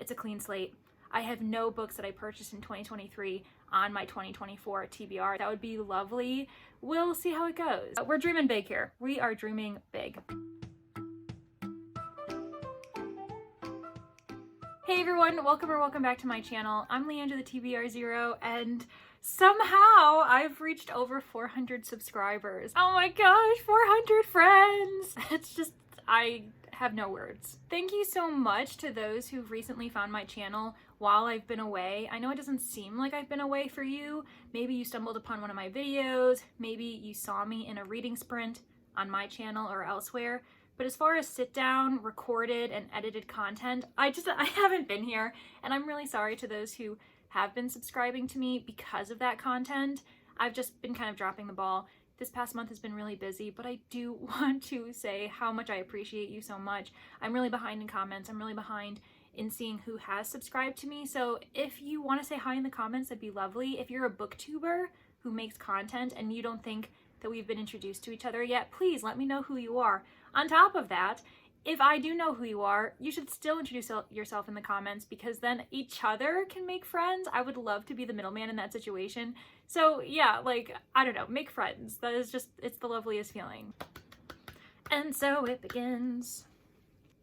It's a clean slate. I have no books that I purchased in 2023 on my 2024 TBR. That would be lovely. We'll see how it goes. We're dreaming big here. We are dreaming big. Hey everyone, welcome back to my channel. I'm Leandra, the TBR Zero, and somehow I've reached over 400 subscribers. Oh my gosh, 400 friends! It's just, I have no words. Thank you so much to those who've recently found my channel while I've been away. I know it doesn't seem like I've been away for you. Maybe you stumbled upon one of my videos, maybe you saw me in a reading sprint on my channel or elsewhere. But as far as sit down, recorded, and edited content, I haven't been here, and I'm really sorry to those who have been subscribing to me because of that content. I've just been kind of dropping the ball. This past month has been really busy, but I do want to say how much I appreciate you so much. I'm really behind in comments. I'm really behind in seeing who has subscribed to me. So if you want to say hi in the comments, that'd be lovely. If you're a booktuber who makes content and you don't think that we've been introduced to each other yet, please let me know who you are. On top of that, if I do know who you are, you should still introduce yourself in the comments, because then each other can make friends. I would love to be the middleman in that situation. So yeah, like, I don't know, make friends. That is just, it's the loveliest feeling. And so it begins.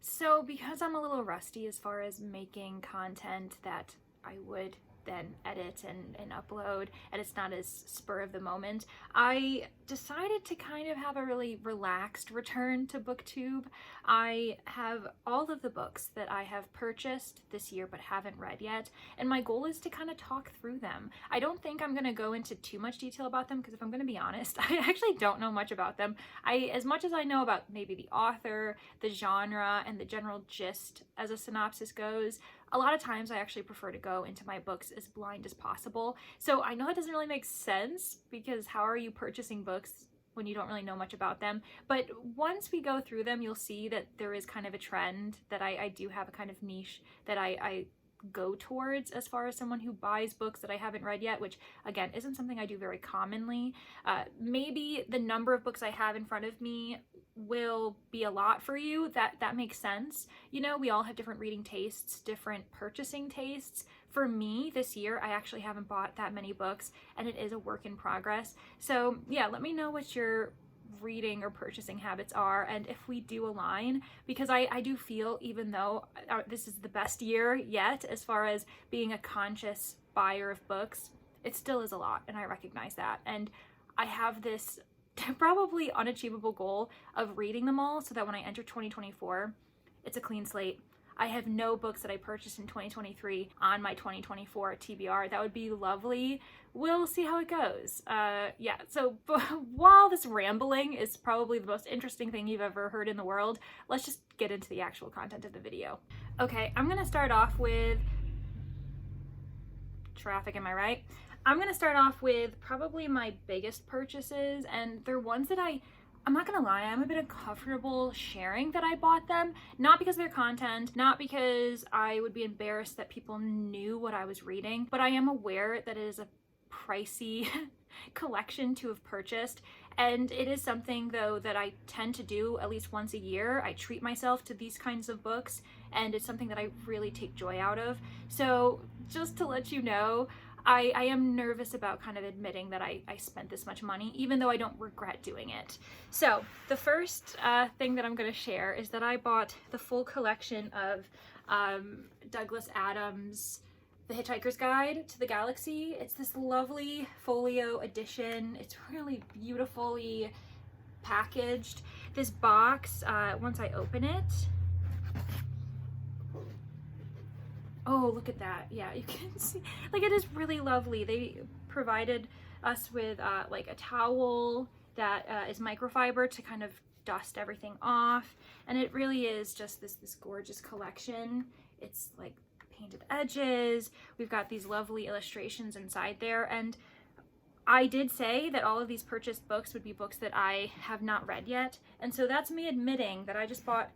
So because I'm a little rusty as far as making content that I would then edit and upload, and it's not as spur of the moment, I decided to kind of have a really relaxed return to booktube. I have all of the books that I have purchased this year but haven't read yet, and my goal is to kind of talk through them. I don't think I'm going to go into too much detail about them, because if I'm going to be honest, I actually don't know much about them. As much as I know about maybe the author, the genre, and the general gist as a synopsis goes, a lot of times I actually prefer to go into my books as blind as possible. So I know that doesn't really make sense, because how are you purchasing books when you don't really know much about them? But once we go through them, you'll see that there is kind of a trend, that I do have a kind of niche that I go towards as far as someone who buys books that I haven't read yet, which again isn't something I do very commonly. Maybe the number of books I have in front of me will be a lot for you. That makes sense. You know, we all have different reading tastes, different purchasing tastes. For me this year, I actually haven't bought that many books, and it is a work in progress. So yeah, let me know what your reading or purchasing habits are, and if we do align, because I do feel, even though this is the best year yet as far as being a conscious buyer of books, it still is a lot, and I recognize that. And I have this probably unachievable goal of reading them all, so that when I enter 2024, it's a clean slate. I have no books that I purchased in 2023 on my 2024 TBR. That would be lovely. We'll see how it goes. Yeah, so while this rambling is probably the most interesting thing you've ever heard in the world, let's just get into the actual content of the video. Okay, I'm gonna start off with traffic, am I right? I'm gonna start off with probably my biggest purchases, and they're ones that I'm not gonna lie, I'm a bit uncomfortable sharing that I bought them. Not because of their content, not because I would be embarrassed that people knew what I was reading, but I am aware that it is a pricey collection to have purchased. And it is something, though, that I tend to do at least once a year. I treat myself to these kinds of books, and it's something that I really take joy out of. So just to let you know, I am nervous about kind of admitting that I spent this much money, even though I don't regret doing it. So the first thing that I'm going to share is that I bought the full collection of Douglas Adams' The Hitchhiker's Guide to the Galaxy. It's this lovely folio edition. It's really beautifully packaged. This box, once I open it, oh, look at that. Yeah, you can see, like, it is really lovely. They provided us with like a towel that is microfiber to kind of dust everything off. And it really is just this gorgeous collection. It's like painted edges. We've got these lovely illustrations inside there. And I did say that all of these purchased books would be books that I have not read yet. And so that's me admitting that I just bought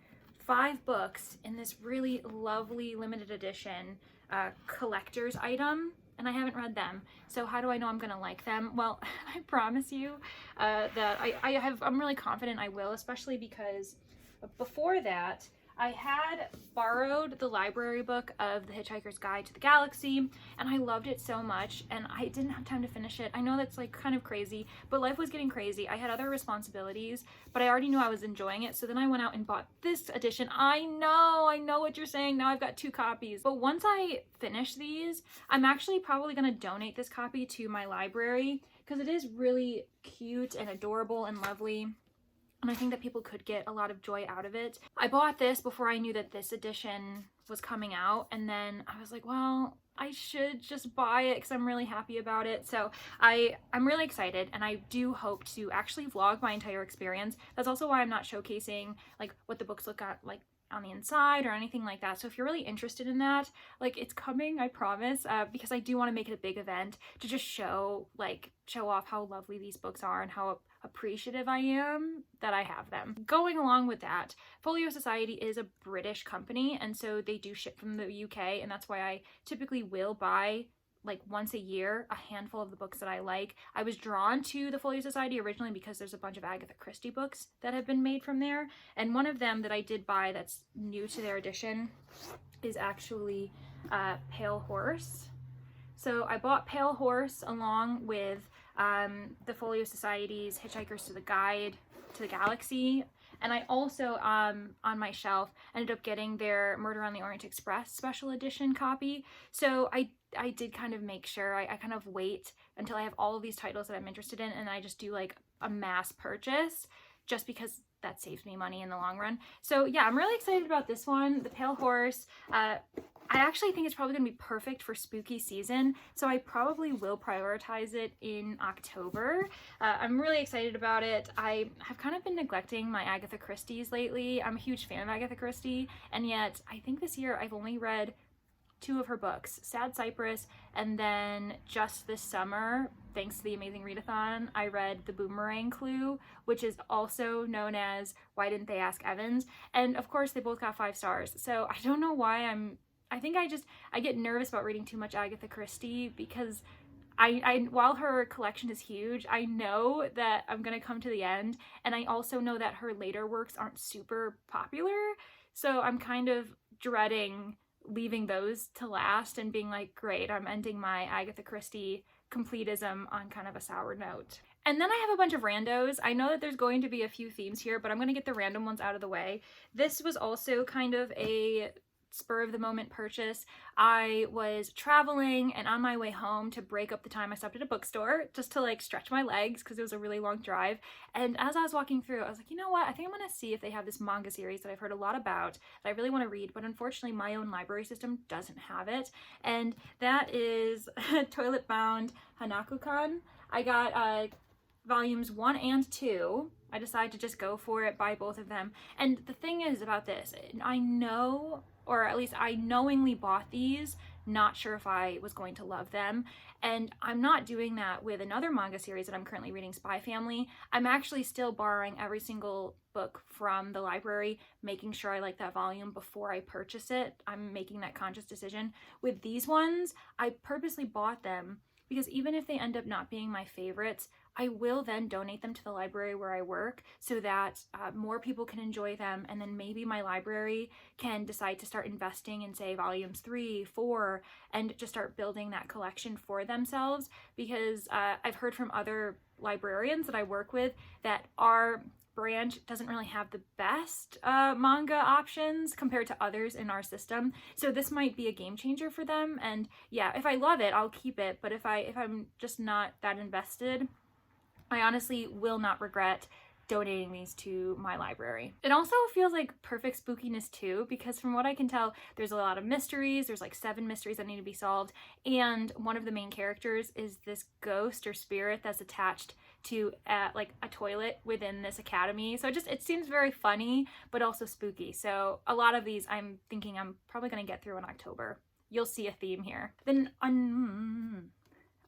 5 books in this really lovely limited edition collector's item, and I haven't read them. So how do I know I'm gonna like them? Well, I promise you that I'm really confident I will, especially because before that, I had borrowed the library book of The Hitchhiker's Guide to the Galaxy, and I loved it so much, and I didn't have time to finish it. I know that's like kind of crazy, but life was getting crazy. I had other responsibilities, but I already knew I was enjoying it, so then I went out and bought this edition. I know what you're saying. Now I've got 2 copies. But once I finish these, I'm actually probably going to donate this copy to my library because it is really cute and adorable and lovely. And I think that people could get a lot of joy out of it. I bought this before I knew that this edition was coming out, and then I was like, well, I should just buy it because I'm really happy about it. So I'm really excited, and I do hope to actually vlog my entire experience. That's also why I'm not showcasing like what the books look at like on the inside or anything like that. So if you're really interested in that, like, it's coming, I promise, because I do want to make it a big event to just show off how lovely these books are and how appreciative I am that I have them. Going along with that, Folio Society is a British company, and so they do ship from the UK, and that's why I typically will buy like once a year a handful of the books that I like. I was drawn to the Folio Society originally because there's a bunch of Agatha Christie books that have been made from there, and one of them that I did buy that's new to their edition is actually Pale Horse. So I bought Pale Horse along with the Folio Society's Hitchhikers to the Guide to the Galaxy, and I also on my shelf ended up getting their Murder on the Orient Express special edition copy. So I did kind of make sure I kind of wait until I have all of these titles that I'm interested in, and I just do like a mass purchase just because that saves me money in the long run. So yeah, I'm really excited about this one, the Pale Horse. I actually think it's probably going to be perfect for spooky season, so I probably will prioritize it in October. I'm really excited about it. I have kind of been neglecting my Agatha Christie's lately. I'm a huge fan of Agatha Christie, and yet I think this year I've only read 2 of her books, Sad Cypress, and then just this summer, thanks to the Amazing Readathon, I read The Boomerang Clue, which is also known as Why Didn't They Ask Evans? And of course they both got 5 stars. So I don't know why I think I get nervous about reading too much Agatha Christie because I while her collection is huge, I know that I'm gonna come to the end, and I also know that her later works aren't super popular, so I'm kind of dreading leaving those to last and being like, great, I'm ending my Agatha Christie completism on kind of a sour note. And then I have a bunch of randos. I know that there's going to be a few themes here, but I'm going to get the random ones out of the way. This was also kind of a spur of the moment purchase. I was traveling, and on my way home to break up the time, I stopped at a bookstore just to like stretch my legs because it was a really long drive. And as I was walking through, I was like, you know what? I think I'm going to see if they have this manga series that I've heard a lot about that I really want to read, but unfortunately my own library system doesn't have it. And that is Toilet Bound Hanako-kan. I got volumes 1 and 2. I decided to just go for it, buy both of them. And the thing is about this, I know, or at least I knowingly bought these, not sure if I was going to love them. And I'm not doing that with another manga series that I'm currently reading, Spy Family. I'm actually still borrowing every single book from the library, making sure I like that volume before I purchase it. I'm making that conscious decision. With these ones, I purposely bought them because even if they end up not being my favorites, I will then donate them to the library where I work so that more people can enjoy them, and then maybe my library can decide to start investing in, say, volumes 3, 4, and just start building that collection for themselves, because I've heard from other librarians that I work with that our branch doesn't really have the best manga options compared to others in our system. So this might be a game changer for them, and yeah, if I love it, I'll keep it, but if I'm just not that invested, I honestly will not regret donating these to my library. It also feels like perfect spookiness too, because from what I can tell, there's a lot of mysteries. There's like 7 mysteries that need to be solved, and one of the main characters is this ghost or spirit that's attached to like a toilet within this academy. So it seems very funny, but also spooky. So a lot of these I'm thinking I'm probably gonna get through in October. You'll see a theme here. Then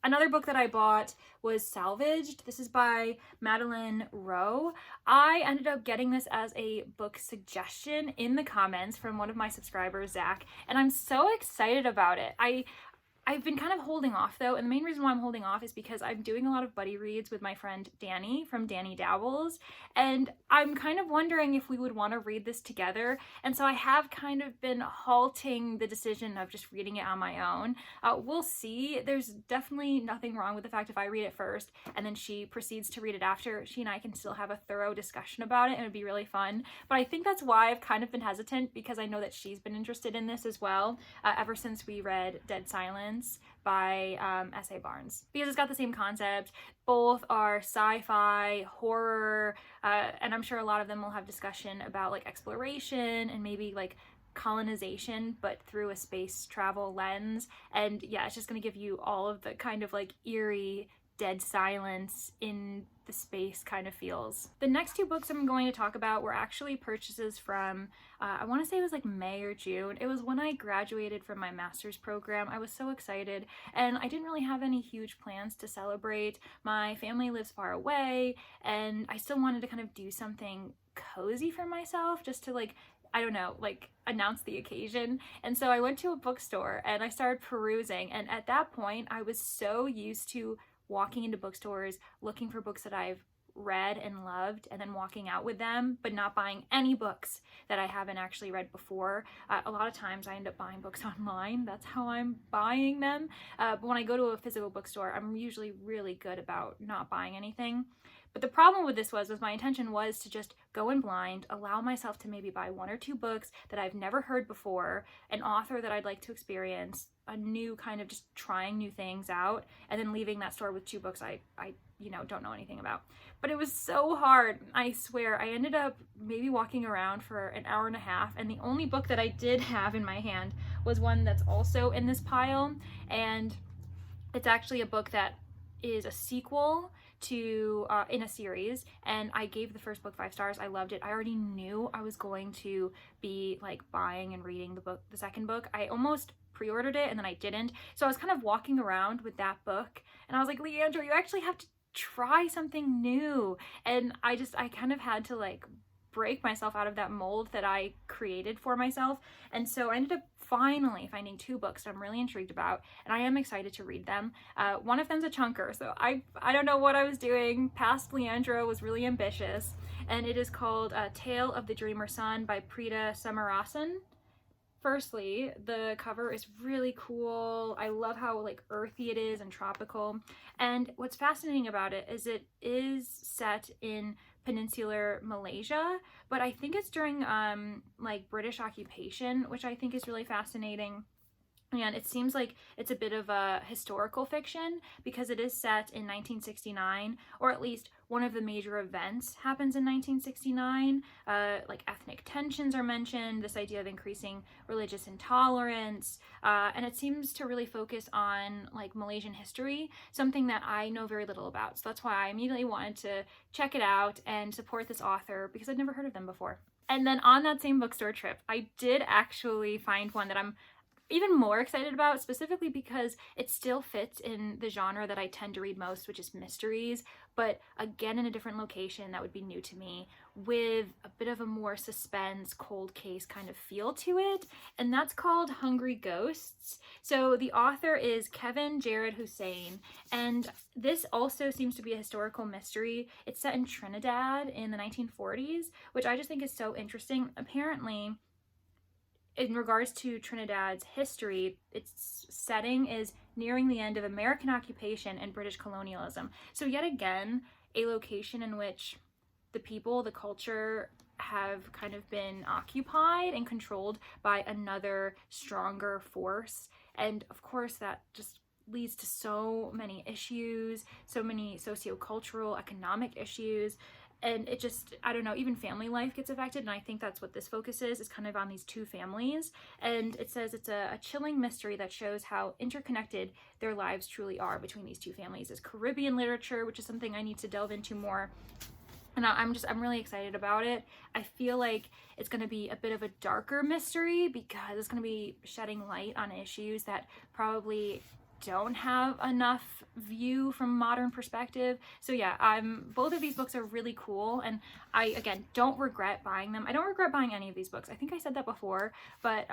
another book that I bought was Salvaged. This is by Madeline Rowe. I ended up getting this as a book suggestion in the comments from one of my subscribers, Zach, and I'm so excited about it. I I've been kind of holding off though, and the main reason why I'm holding off is because I'm doing a lot of buddy reads with my friend Danny from Danny Dabbles, and I'm kind of wondering if we would want to read this together, and so I have kind of been halting the decision of just reading it on my own. We'll see. There's definitely nothing wrong with the fact if I read it first and then she proceeds to read it after. She and I can still have a thorough discussion about it, and it would be really fun. But I think that's why I've kind of been hesitant, because I know that she's been interested in this as well, ever since we read Dead Silence by S.A. Barnes, because it's got the same concept. Both are sci-fi, horror, and I'm sure a lot of them will have discussion about like exploration and maybe like colonization, but through a space travel lens. And yeah, it's just going to give you all of the kind of like eerie dead silence in the space kind of feels. The next two books I'm going to talk about were actually purchases from, I want to say it was like May or June. It was when I graduated from my master's program. I was so excited, and I didn't really have any huge plans to celebrate. My family lives far away, and I still wanted to kind of do something cozy for myself, just to like, I don't know, like announce the occasion. And so I went to a bookstore and I started perusing, and at that point I was so used to walking into bookstores, looking for books that I've read and loved, and then walking out with them, but not buying any books that I haven't actually read before. A lot of times I end up buying books online. That's how I'm buying them. But when I go to a physical bookstore, I'm usually really good about not buying anything. But the problem with this was my intention was to just go in blind, allow myself to maybe buy one or two books that I've never heard before, an author that I'd like to experience, a new kind of just trying new things out, and then leaving that store with two books I don't know anything about. But it was so hard. I swear, I ended up maybe walking around for an hour and a half, and the only book that I did have in my hand was one that's also in this pile, and it's actually a book that is a sequel to in a series, and I gave the first book 5 stars. I loved it. I already knew I was going to be like buying and reading the second book. I almost pre-ordered it and then I didn't, so I was kind of walking around with that book, and I was like, Leandra, you actually have to try something new. And I kind of had to like break myself out of that mold that I created for myself. And so I ended up finally finding 2 books that I'm really intrigued about, and I am excited to read them. One of them's a chunker, so I don't know what I was doing. Past Leandra was really ambitious, and it is called Tale of the Dreamer Son by Preeta Samarasan. Firstly, the cover is really cool. I love how like earthy it is and tropical. And what's fascinating about it is it is set in peninsular Malaysia, but I think it's during like British occupation, which I think is really fascinating. And it seems like it's a bit of a historical fiction because it is set in 1969, or at least one of the major events happens in 1969. Like ethnic tensions are mentioned, this idea of increasing religious intolerance, and it seems to really focus on like Malaysian history, something that I know very little about. So that's why I immediately wanted to check it out and support this author, because I'd never heard of them before. And then on that same bookstore trip, I did actually find one that I'm even more excited about, specifically because it still fits in the genre that I tend to read most, which is mysteries, but again in a different location that would be new to me, with a bit of a more suspense, cold case kind of feel to it, and that's called Hungry Ghosts. So the author is Kevin Jared Hussein, and this also seems to be a historical mystery. It's set in Trinidad in the 1940s, which I just think is so interesting. Apparently, in regards to Trinidad's history, its setting is nearing the end of American occupation and British colonialism. So yet again, a location in which the people, the culture, have kind of been occupied and controlled by another stronger force. And of course, that just leads to so many issues, so many sociocultural, economic issues. And it just, I don't know, even family life gets affected, and I think that's what this focuses, is kind of on these 2 families. And it says it's a chilling mystery that shows how interconnected their lives truly are between these 2 families. It's Caribbean literature, which is something I need to delve into more. And I'm really excited about it. I feel like it's going to be a bit of a darker mystery because it's going to be shedding light on issues that probably don't have enough view from modern perspective. So yeah, both of these books are really cool, and I, again, don't regret buying them. I don't regret buying any of these books. I think I said that before, but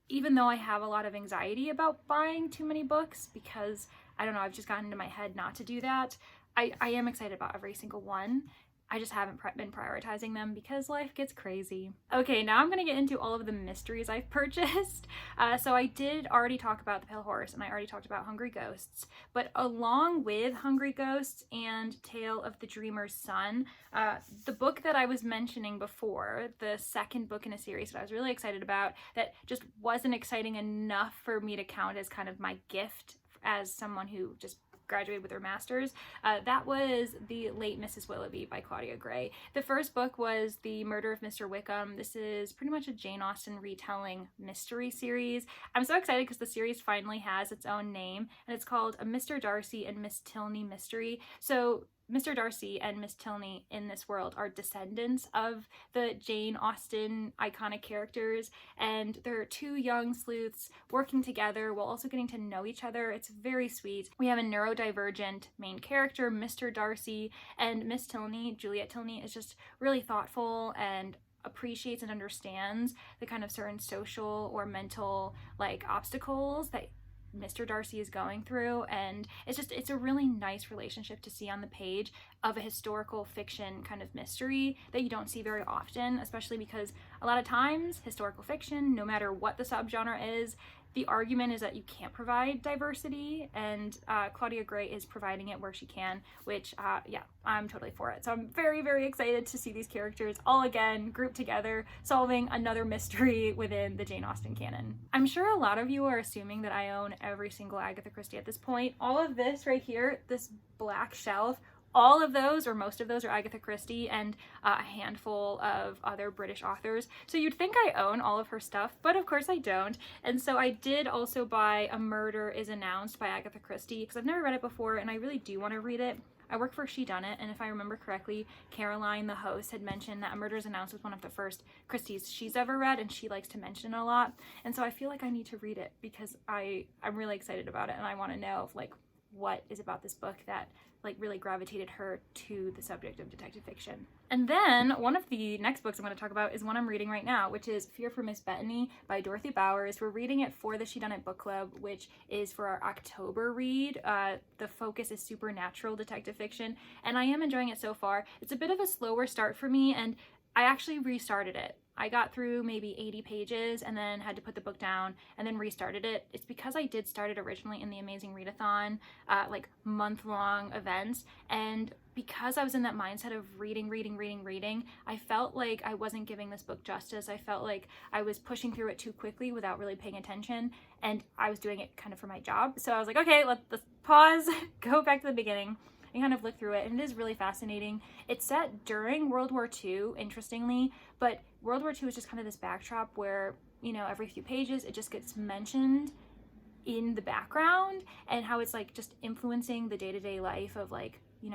even though I have a lot of anxiety about buying too many books, because I don't know, I've just gotten into my head not to do that, I am excited about every single one. I just haven't been prioritizing them because life gets crazy. Okay, now I'm gonna get into all of the mysteries I've purchased. So I did already talk about The Pale Horse, and I already talked about Hungry Ghosts, but along with Hungry Ghosts and Tale of the Dreamer's Son, the book that I was mentioning before, the second book in a series that I was really excited about, that just wasn't exciting enough for me to count as kind of my gift as someone who just graduated with her master's, that was The Late Mrs. Willoughby by Claudia Gray. The first book was The Murder of Mr. Wickham. This is pretty much a Jane Austen retelling mystery series. I'm so excited because the series finally has its own name, and it's called A Mr. Darcy and Miss Tilney Mystery. So Mr. Darcy and Miss Tilney in this world are descendants of the Jane Austen iconic characters, and they're two young sleuths working together while also getting to know each other. It's very sweet. We have a neurodivergent main character, Mr. Darcy, and Miss Tilney, Juliet Tilney, is just really thoughtful and appreciates and understands the kind of certain social or mental obstacles that Mr. Darcy is going through, and it's a really nice relationship to see on the page of a historical fiction kind of mystery that you don't see very often, especially because a lot of times historical fiction, no matter what the subgenre is, the argument is that you can't provide diversity, and Claudia Gray is providing it where she can, which, yeah, I'm totally for it. So I'm very, very excited to see these characters all again grouped together, solving another mystery within the Jane Austen canon. I'm sure a lot of you are assuming that I own every single Agatha Christie at this point. All of this right here, this black shelf, all of those, or most of those, are Agatha Christie and a handful of other British authors. So you'd think I own all of her stuff, but of course I don't. And so I did also buy A Murder is Announced by Agatha Christie, because I've never read it before and I really do want to read it. I work for She Done It, and if I remember correctly, Caroline, the host, had mentioned that A Murder is Announced was one of the first Christies she's ever read, and she likes to mention it a lot. And so I feel like I need to read it because I'm really excited about it, and I want to know if, what is about this book that really gravitated her to the subject of detective fiction. And then one of the next books I'm going to talk about is one I'm reading right now, which is Fear for Miss Bettany by Dorothy Bowers. We're reading it for the She Done It book club, which is for our October read. The focus is supernatural detective fiction, and I am enjoying it so far. It's a bit of a slower start for me, and I actually restarted it. I got through maybe 80 pages and then had to put the book down and then restarted it. It's because I did start it originally in the Amazing Readathon, month-long events, and because I was in that mindset of reading, I felt like I wasn't giving this book justice. I felt like I was pushing through it too quickly without really paying attention, and I was doing it kind of for my job. So I was like, okay, let's pause, go back to the beginning, and kind of look through it, and it is really fascinating. It's set during World War II, interestingly, but World War II is just kind of this backdrop where, every few pages it just gets mentioned in the background, and how it's just influencing the day-to-day life of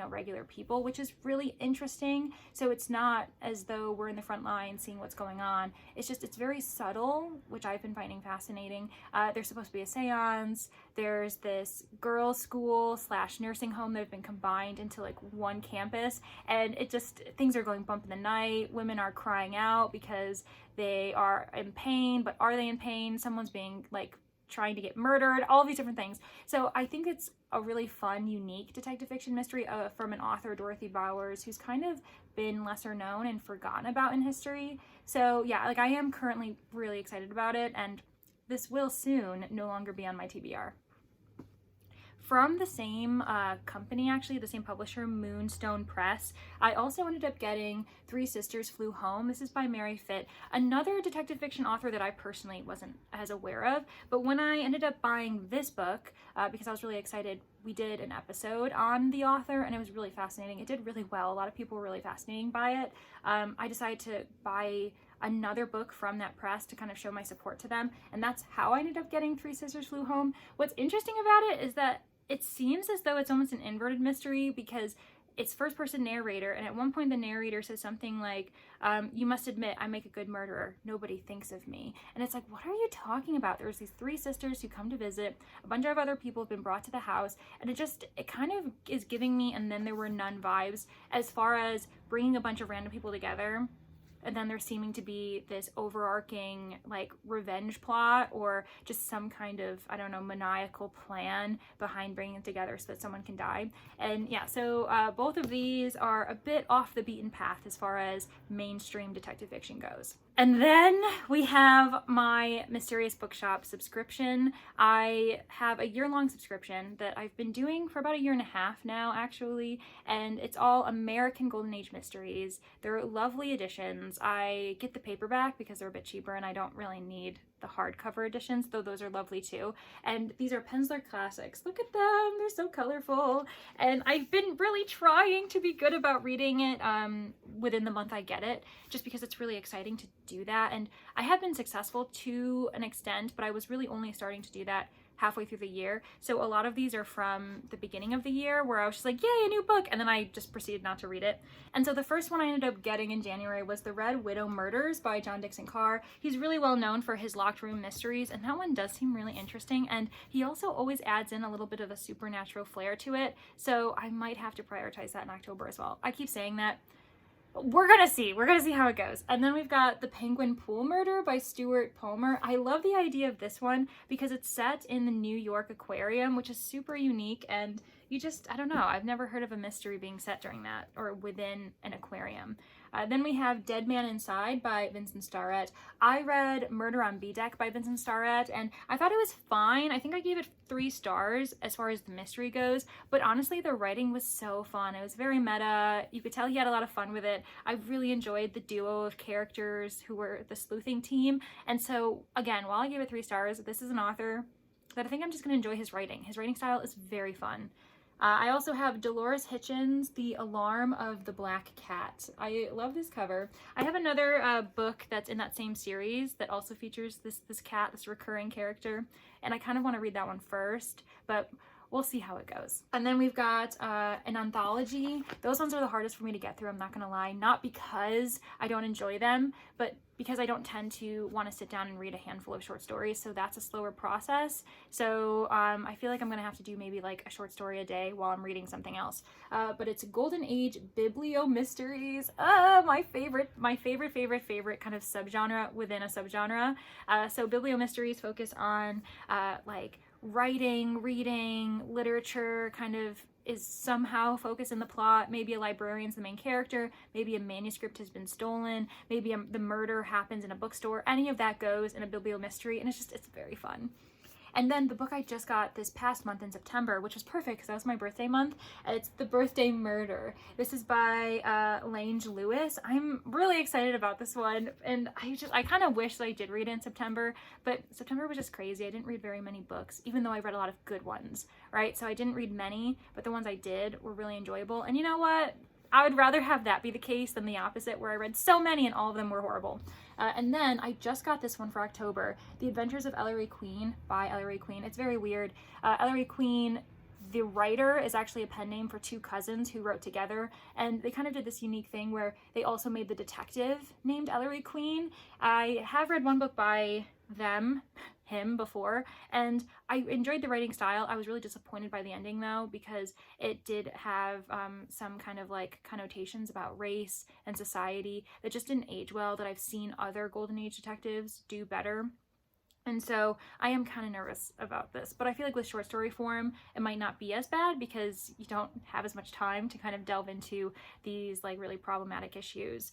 regular people, which is really interesting. So it's not as though we're in the front line seeing what's going on. It's very subtle, which I've been finding fascinating. There's supposed to be a seance. There's this girls' school / nursing home that have been combined into one campus, and things are going bump in the night. Women are crying out because they are in pain, but are they in pain? Someone's being trying to get murdered, all of these different things. So I think it's a really fun, unique detective fiction mystery from an author, Dorothy Bowers, who's kind of been lesser known and forgotten about in history. So yeah, I am currently really excited about it, and this will soon no longer be on my TBR. From the same company, actually, the same publisher, Moonstone Press, I also ended up getting Three Sisters Flew Home. This is by Mary Fitt, another detective fiction author that I personally wasn't as aware of. But when I ended up buying this book, because I was really excited, we did an episode on the author, and it was really fascinating. It did really well. A lot of people were really fascinated by it. I decided to buy another book from that press to kind of show my support to them, and that's how I ended up getting Three Sisters Flew Home. What's interesting about it is that it seems as though it's almost an inverted mystery, because it's first person narrator, and at one point the narrator says something like, you must admit I make a good murderer, nobody thinks of me. And it's like, what are you talking about? There's these 3 sisters who come to visit, a bunch of other people have been brought to the house, and it kind of is giving me And Then There Were None vibes, as far as bringing a bunch of random people together, and then there seeming to be this overarching like revenge plot, or just some kind of, I don't know, maniacal plan behind bringing them together so that someone can die. And yeah, so both of these are a bit off the beaten path as far as mainstream detective fiction goes. And then we have my Mysterious Bookshop subscription. I have a year-long subscription that I've been doing for about 1.5 years now, actually, and it's all American Golden Age mysteries. They're lovely editions. I get the paperback because they're a bit cheaper and I don't really need the hardcover editions, though those are lovely too. And these are Penzler classics. Look at them, they're so colorful. And I've been really trying to be good about reading it within the month I get it, just because it's really exciting to do that. And I have been successful to an extent, but I was really only starting to do that halfway through the year. So a lot of these are from the beginning of the year where I was just like, yay, a new book, and then I just proceeded not to read it. And so the first one I ended up getting in January was The Red Widow Murders by John Dixon Carr. He's really well known for his locked room mysteries, and that one does seem really interesting, and he also always adds in a little bit of a supernatural flair to it, so I might have to prioritize that in October as well. I keep saying that. We're gonna see how it goes. And then we've got The Penguin Pool Murder by Stuart Palmer. I love the idea of this one because it's set in the New York Aquarium, which is super unique, and I don't know, I've never heard of a mystery being set during that or within an aquarium. Then we have Dead Man Inside by Vincent Starrett. I read Murder on B-Deck by Vincent Starrett, and I thought it was fine. I think I gave it 3 stars as far as the mystery goes, but honestly, the writing was so fun. It was very meta. You could tell he had a lot of fun with it. I really enjoyed the duo of characters who were the sleuthing team, and so, again, while I gave it 3 stars, this is an author that I think I'm just going to enjoy his writing. His writing style is very fun. I also have Dolores Hitchens' The Alarm of the Black Cat. I love this cover. I have another book that's in that same series that also features this cat, this recurring character, and I kind of want to read that one first, but we'll see how it goes. And then we've got an anthology. Those ones are the hardest for me to get through, I'm not gonna lie. Not because I don't enjoy them, but because I don't tend to want to sit down and read a handful of short stories, so that's a slower process. So I feel like I'm gonna have to do maybe like a short story a day while I'm reading something else. But it's Golden Age Biblio Mysteries. My favorite kind of subgenre within a subgenre. So Biblio Mysteries focus on like writing, reading, literature, kind of is somehow focused in the plot. Maybe a librarian's the main character, maybe a manuscript has been stolen, maybe the murder happens in a bookstore. Any of that goes in a biblio mystery, and it's very fun. And then the book I just got this past month in September, which was perfect because that was my birthday month, it's The Birthday Murder. This is by Lange Lewis. I'm really excited about this one, and I kind of wish that I did read it in September, but September was just crazy. I didn't read very many books, even though I read a lot of good ones, right? So I didn't read many, but the ones I did were really enjoyable. And you know what? I would rather have that be the case than the opposite, where I read so many and all of them were horrible. And then I just got this one for October, The Adventures of Ellery Queen by Ellery Queen. It's very weird. Ellery Queen, the writer, is actually a pen name for 2 cousins who wrote together, and they kind of did this unique thing where they also made the detective named Ellery Queen. I have read one book by him before, and I enjoyed the writing style. I was really disappointed by the ending though, because it did have some kind of like connotations about race and society that just didn't age well, that I've seen other Golden Age detectives do better. And so I am kind of nervous about this, but I feel like with short story form, it might not be as bad because you don't have as much time to kind of delve into these like really problematic issues.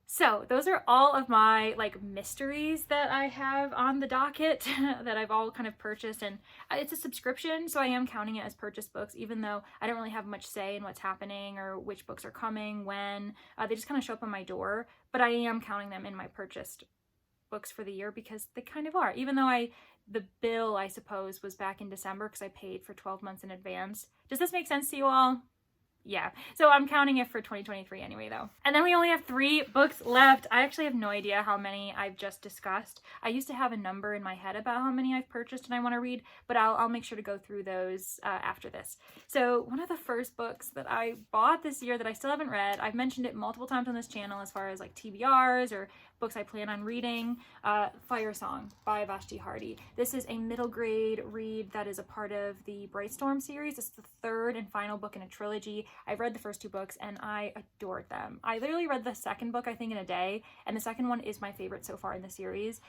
So those are all of my like mysteries that I have on the docket that I've all kind of purchased, and it's a subscription, so I am counting it as purchased books, even though I don't really have much say in what's happening or which books are coming, when. They just kind of show up on my door, but I am counting them in my purchased books for the year because they kind of are, even though the bill, I suppose, was back in December because I paid for 12 months in advance. Does this make sense to you all? yeah, so I'm counting it for 2023 anyway though. And then we only have 3 books left. I actually have no idea how many I've just discussed. I used to have a number in my head about how many I've purchased and I want to read, but I'll make sure to go through those after this. So one of the first books that I bought this year that I still haven't read, I've mentioned it multiple times on this channel as far as like TBRs or books I plan on reading, Fire Song by Vashti Hardy. This is a middle grade read that is a part of the Brightstorm series. It's the 3rd and final book in a trilogy. I've read the first 2 books and I adored them. I literally read the second book, I think, in a day, and the second one is my favorite so far in the series.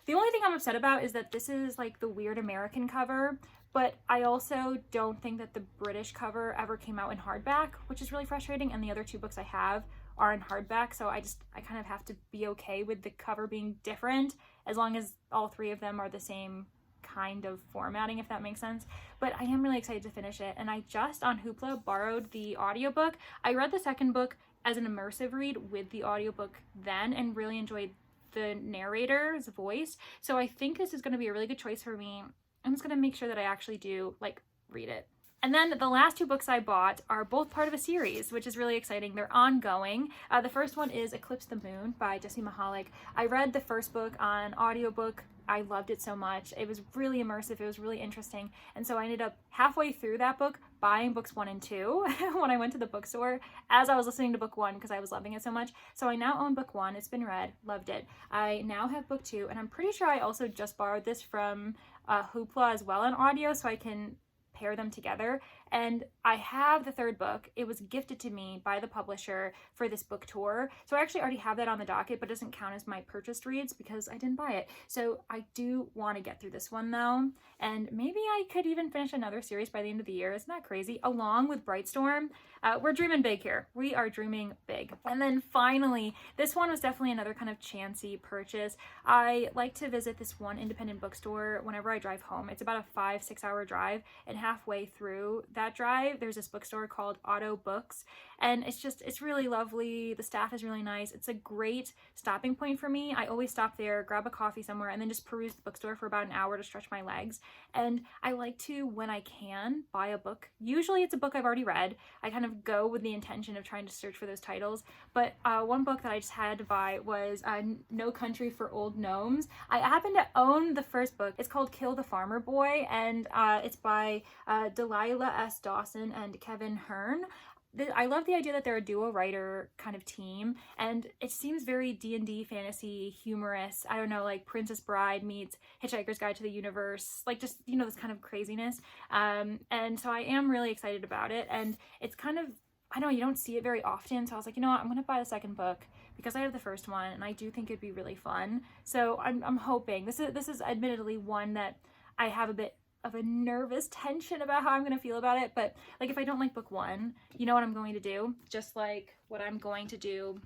The only thing I'm upset about is that this is like the weird American cover, but I also don't think that the British cover ever came out in hardback, which is really frustrating, and the other 2 books I have are in hardback, so I kind of have to be okay with the cover being different as long as all 3 of them are the same kind of formatting, if that makes sense. But I am really excited to finish it, and I just on Hoopla borrowed the audiobook. I read the second book as an immersive read with the audiobook then and really enjoyed the narrator's voice, so I think this is going to be a really good choice for me. I'm just going to make sure that I actually do like read it. And then the last 2 books I bought are both part of a series, which is really exciting. They're ongoing. The first one is Eclipse the Moon by Jessie Mihalik. I read the first book on audiobook. I loved it so much. It was really immersive. It was really interesting. And so I ended up halfway through that book buying books 1 and 2 when I went to the bookstore as I was listening to book 1 because I was loving it so much. So I now own book 1. It's been read. Loved it. I now have book 2, and I'm pretty sure I also just borrowed this from Hoopla as well in audio, so I can pair them together. And I have the 3rd book. It was gifted to me by the publisher for this book tour, so I actually already have that on the docket, but it doesn't count as my purchased reads because I didn't buy it. So I do want to get through this one though, and maybe I could even finish another series by the end of the year. Isn't that crazy? Along with Brightstorm. We're dreaming big here. We are dreaming big. And then finally, this one was definitely another kind of chancy purchase. I like to visit this one independent bookstore whenever I drive home. It's about a 5-6 hour drive, and halfway through that drive there's this bookstore called Auto Books, and it's really lovely. The staff is really nice. It's a great stopping point for me. I always stop there, grab a coffee somewhere, and then just peruse the bookstore for about an hour to stretch my legs. And I like to, when I can, buy a book. Usually it's a book I've already read. I kind of go with the intention of trying to search for those titles, but one book that I just had to buy was No Country for Old Gnomes. I happen to own the first book. It's called Kill the Farmer Boy, and it's by Delilah S. Dawson and Kevin Hearn. I love the idea that they're a duo writer kind of team, and it seems very D&D fantasy humorous. I don't know, like Princess Bride meets Hitchhiker's Guide to the Universe, like just, you know, this kind of craziness. And so I am really excited about it, and it's kind of, I know you don't see it very often, so I was like, you know what, I'm gonna buy the second book because I have the first one and I do think it'd be really fun. So I'm hoping this is admittedly one that I have a bit of a nervous tension about how I'm going to feel about it, but like if I don't like book 1, you know what I'm going to do? Just like what I'm going to do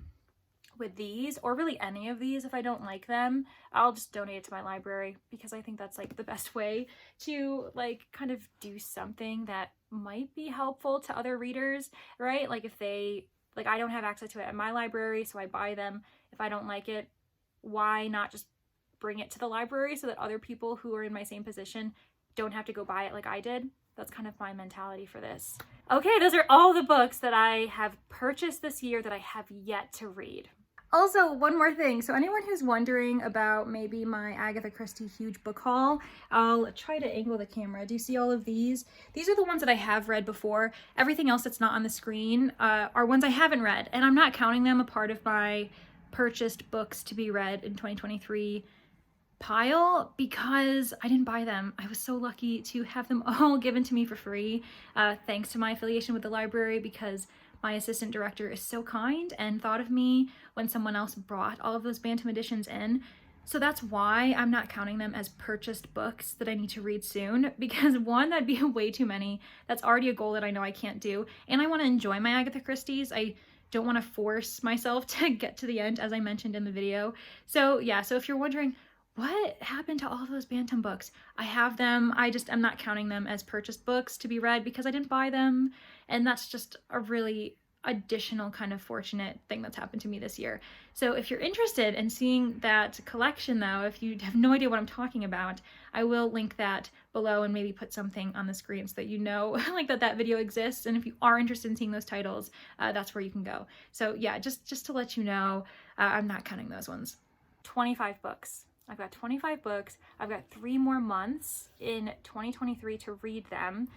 with these, or really any of these, if I don't like them, I'll just donate it to my library, because I think that's like the best way to like kind of do something that might be helpful to other readers, right? Like if they, like I don't have access to it at my library, so I buy them. If I don't like it, why not just bring it to the library so that other people who are in my same position don't have to go buy it like I did? That's kind of my mentality for this. Okay, those are all the books that I have purchased this year that I have yet to read. Also, one more thing. So anyone who's wondering about maybe my Agatha Christie huge book haul, I'll try to angle the camera. Do you see all of these? These are the ones that I have read before. Everything else that's not on the screen are ones I haven't read, and I'm not counting them a part of my purchased books to be read in 2023 pile because I didn't buy them. I was so lucky to have them all given to me for free, thanks to my affiliation with the library, because my assistant director is so kind and thought of me when someone else brought all of those Bantam editions in. So that's why I'm not counting them as purchased books that I need to read soon, because one, that'd be way too many. That's already a goal that I know I can't do, and I want to enjoy my Agatha Christie's. I don't want to force myself to get to the end, as I mentioned in the video. So yeah, so if you're wondering, what happened to all of those Bantam books? I have them. I'm not counting them as purchased books to be read because I didn't buy them. And that's just a really additional kind of fortunate thing that's happened to me this year. So if you're interested in seeing that collection though, if you have no idea what I'm talking about, I will link that below and maybe put something on the screen so that you know like that video exists. And if you are interested in seeing those titles, that's where you can go. So yeah, just to let you know, I'm not counting those ones. 25 books. I've got 25 books. I've got 3 more months in 2023 to read them.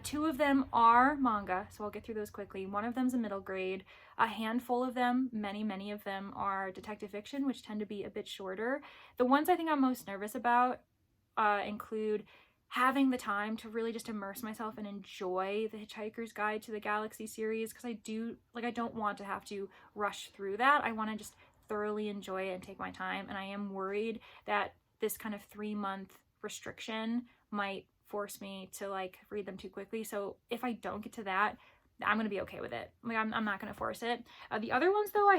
2 of them are manga, so I'll get through those quickly. 1 of them's a middle grade. A handful of them, many of them are detective fiction, which tend to be a bit shorter. The ones I think I'm most nervous about include having the time to really just immerse myself and enjoy the Hitchhiker's Guide to the Galaxy series, because I don't want to have to rush through that. I want to just thoroughly enjoy it and take my time, and I am worried that this kind of 3-month restriction might force me to like read them too quickly. So if I don't get to that, I'm gonna be okay with it. Like I'm not gonna force it. The other ones though,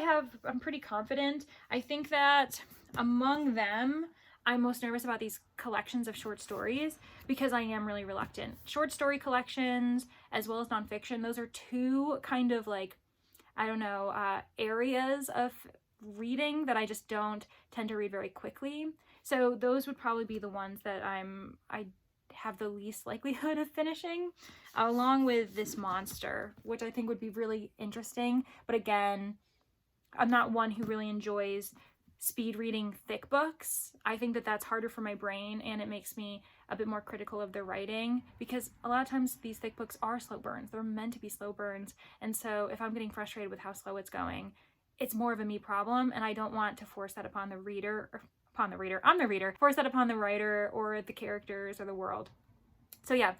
I'm pretty confident. I think that among them, I'm most nervous about these collections of short stories because I am really reluctant. Short story collections as well as nonfiction, those are 2 kind of like, I don't know, areas of reading that I just don't tend to read very quickly. So those would probably be the ones that I have the least likelihood of finishing, along with this monster, which I think would be really interesting. But again, I'm not one who really enjoys speed reading thick books. I think that that's harder for my brain, and it makes me a bit more critical of the writing, because a lot of times these thick books are slow burns. They're meant to be slow burns. And so if I'm getting frustrated with how slow it's going, it's more of a me problem, and I don't want to force that upon the reader, I'm the reader, force that upon the writer or the characters or the world. So yeah,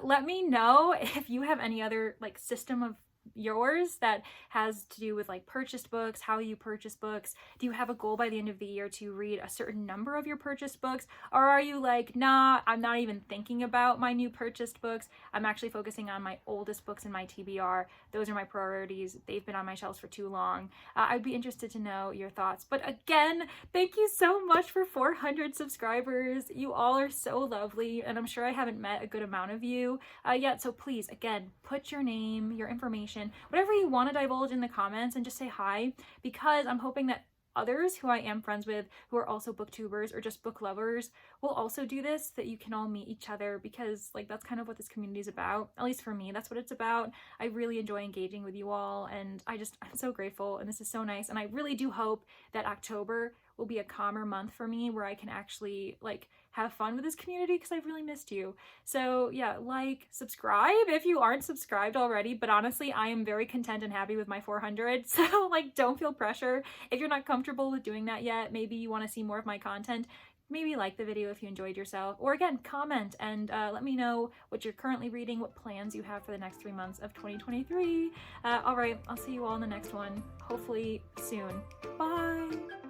let me know if you have any other like system of yours that has to do with like purchased books, how you purchase books. Do you have a goal by the end of the year to read a certain number of your purchased books? Or are you like, nah, I'm not even thinking about my new purchased books. I'm actually focusing on my oldest books in my TBR. Those are my priorities. They've been on my shelves for too long. I'd be interested to know your thoughts. But again, thank you so much for 400 subscribers. You all are so lovely, and I'm sure I haven't met a good amount of you yet. So please, again, put your name, your information, whatever you want to divulge in the comments, and just say hi, because I'm hoping that others who I am friends with who are also booktubers or just book lovers will also do this, so that you can all meet each other, because like that's kind of what this community is about. At least for me, that's what it's about. I really enjoy engaging with you all, and I'm so grateful, and this is so nice. And I really do hope that October will be a calmer month for me, where I can actually like have fun with this community, because I've really missed you. So yeah, like, subscribe if you aren't subscribed already. But honestly, I am very content and happy with my 400. So like, don't feel pressure. If you're not comfortable with doing that yet, maybe you want to see more of my content, maybe like the video if you enjoyed yourself, or again, comment and let me know what you're currently reading, what plans you have for the next 3 months of 2023. All right, I'll see you all in the next one, hopefully soon. Bye.